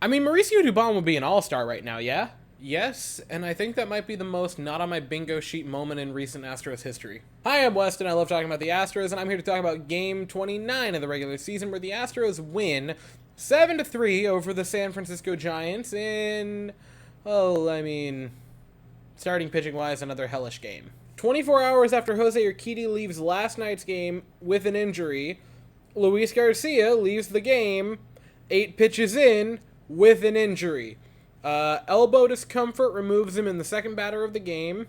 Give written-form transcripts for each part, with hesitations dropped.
I mean, Mauricio Dubon would be an all-star right now, yeah? Yes, and I think that might be the most not on my bingo sheet moment in recent Astros history. Hi, I'm Weston. I love talking about the Astros, and I'm here to talk about Game 29 of the regular season, where the Astros win 7-3 over the San Francisco Giants in, starting pitching-wise, another hellish game. 24 hours after Jose Urquidy leaves last night's game with an injury, Luis Garcia leaves the game 8 pitches in with an injury. Elbow discomfort removes him in the second batter of the game.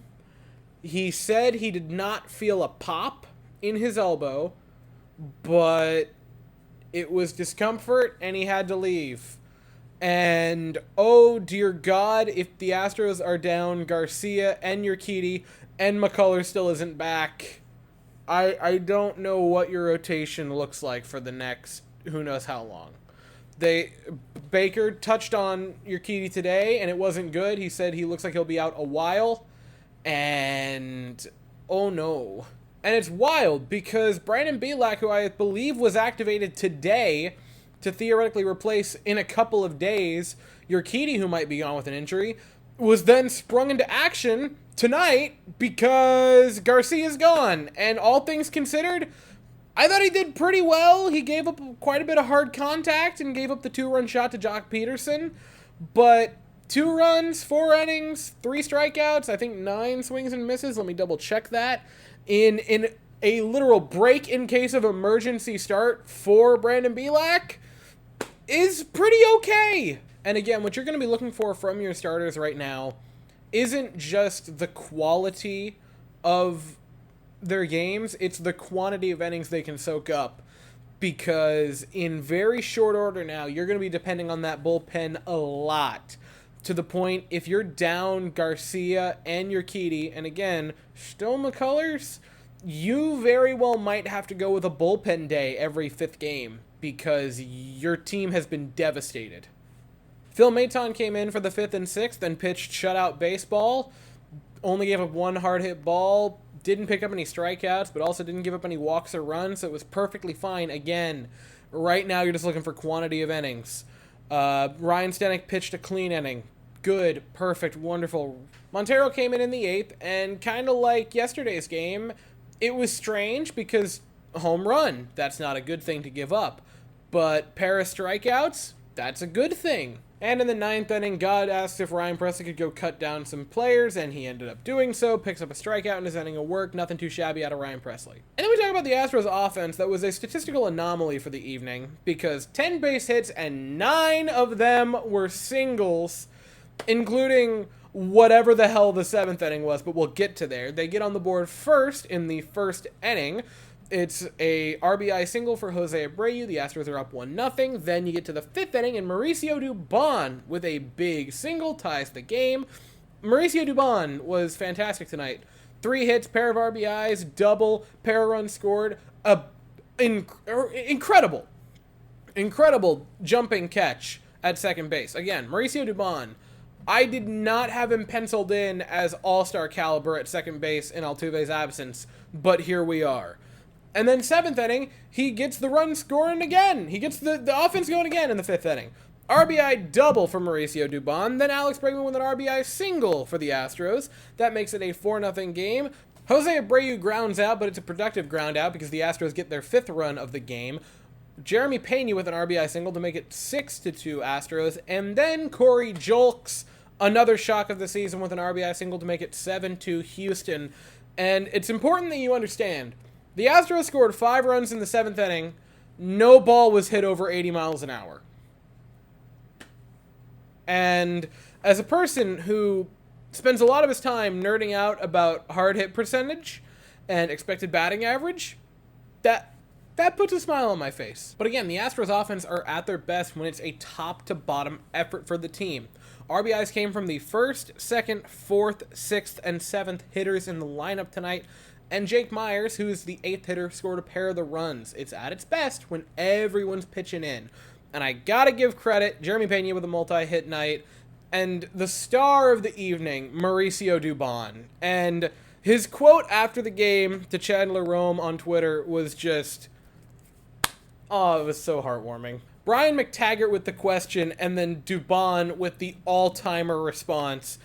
He said he did not feel a pop in his elbow, but it was discomfort and he had to leave. And oh dear God, if the Astros are down Garcia and Urquidy and McCullers still isn't back, I don't know what your rotation looks like for the next who knows how long. Baker touched on Urquidy today, and it wasn't good. He said he looks like he'll be out a while, and oh no. And it's wild because Brandon Bielak, who I believe was activated today to theoretically replace in a couple of days Urquidy, who might be gone with an injury, was then sprung into action tonight because Garcia's gone. And all things considered, I thought he did pretty well. He gave up quite a bit of hard contact and gave up the 2-run shot to Jock Peterson. But 2 runs, 4 innings, 3 strikeouts, I think 9 swings and misses. Let me double check that. In a literal break in case of emergency start for Brandon Bielak is pretty okay. And again, what you're going to be looking for from your starters right now isn't just the quality of their games, it's the quantity of innings they can soak up, because in very short order now you're going to be depending on that bullpen a lot, to the point if you're down Garcia and Urquidy, and again still McCullers, you very well might have to go with a bullpen day every 5th game because your team has been devastated. Phil Maton came in for the 5th and 6th and pitched shutout baseball, only gave up 1 hard hit ball, didn't pick up any strikeouts, but also didn't give up any walks or runs, so it was perfectly fine. Again, right now you're just looking for quantity of innings. Ryan Stanek pitched a clean inning. Good, perfect, wonderful. Montero came in the 8th, and kind of like yesterday's game, it was strange because home run, that's not a good thing to give up. But pair of strikeouts, that's a good thing. And in the 9th inning, God asked if Ryan Pressly could go cut down some players, and he ended up doing so, picks up a strikeout in his inning of work, nothing too shabby out of Ryan Pressly. And then we talk about the Astros offense that was a statistical anomaly for the evening, because 10 base hits and 9 of them were singles, including whatever the hell the 7th inning was, but we'll get to there. They get on the board first in the 1st inning. It's a RBI single for Jose Abreu. The Astros are up 1-0. Then you get to the 5th inning, and Mauricio Dubon with a big single ties the game. Mauricio Dubon was fantastic tonight. 3 hits, pair of RBIs, double, pair of runs scored. Incredible jumping catch at second base. Again, Mauricio Dubon, I did not have him penciled in as all-star caliber at second base in Altuve's absence, but here we are. And then 7th inning, he gets the run scoring again. He gets the offense going again in the 5th inning. RBI double for Mauricio Dubon. Then Alex Bregman with an RBI single for the Astros. That makes it a 4-0 game. Jose Abreu grounds out, but it's a productive ground out because the Astros get their 5th run of the game. Jeremy Pena with an RBI single to make it 6-2 Astros. And then Corey Julks, another shock of the season, with an RBI single to make it 7-2 Houston. And it's important that you understand, the Astros scored 5 runs in the 7th inning. No ball was hit over 80 miles an hour. And as a person who spends a lot of his time nerding out about hard hit percentage and expected batting average, that puts a smile on my face. But again, the Astros offense are at their best when it's a top to bottom effort for the team. RBIs came from the 1st, 2nd, 4th, 6th, and 7th hitters in the lineup tonight. And Jake Myers, who's the 8th hitter, scored a pair of the runs. It's at its best when everyone's pitching in. And I gotta give credit, Jeremy Pena with a multi-hit night, and the star of the evening, Mauricio Dubon. And his quote after the game to Chandler Rome on Twitter was just, oh, it was so heartwarming. Brian McTaggart with the question, and then DuBonds with the all-timer response.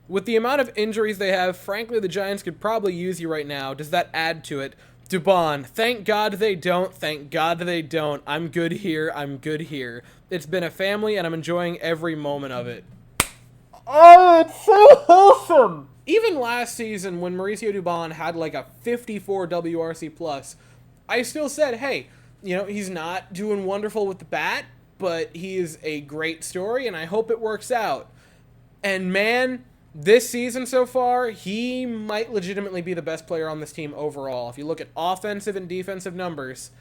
With the amount of injuries they have, frankly, the Giants could probably use you right now. Does that add to it? DuBonds, thank God they don't. Thank God they don't. I'm good here. I'm good here. It's been a family, and I'm enjoying every moment of it. Oh, it's so wholesome! Even last season, when Mauricio DuBonds had like a 54 WRC plus, I still said, hey, you know, he's not doing wonderful with the bat, but he is a great story, and I hope it works out. And man, this season so far, he might legitimately be the best player on this team overall. If you look at offensive and defensive numbers,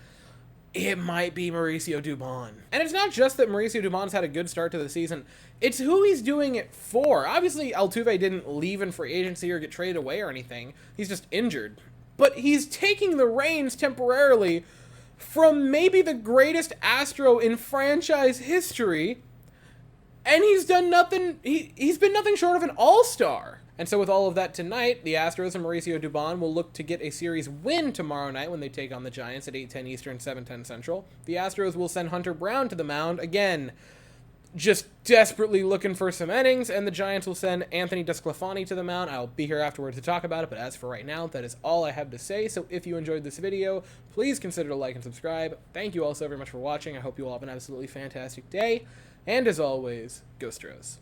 it might be Mauricio DuBonds. And it's not just that Mauricio DuBonds had a good start to the season, it's who he's doing it for. Obviously, Altuve didn't leave in free agency or get traded away or anything. He's just injured. But he's taking the reins temporarily from maybe the greatest Astro in franchise history, and he's done nothing. He's been nothing short of an all-star. And so with all of that tonight, the Astros and Mauricio DuBonds will look to get a series win tomorrow night when they take on the Giants at 8:10 Eastern, 7:10 Central. The Astros will send Hunter Brown to the mound, again, just desperately looking for some innings, and the Giants will send Anthony Desclafani to the mound. I'll be here afterwards to talk about it, but as for right now, that is all I have to say. So if you enjoyed this video, please consider to like and subscribe. Thank you all so very much for watching. I hope you all have an absolutely fantastic day, and as always, go Stros.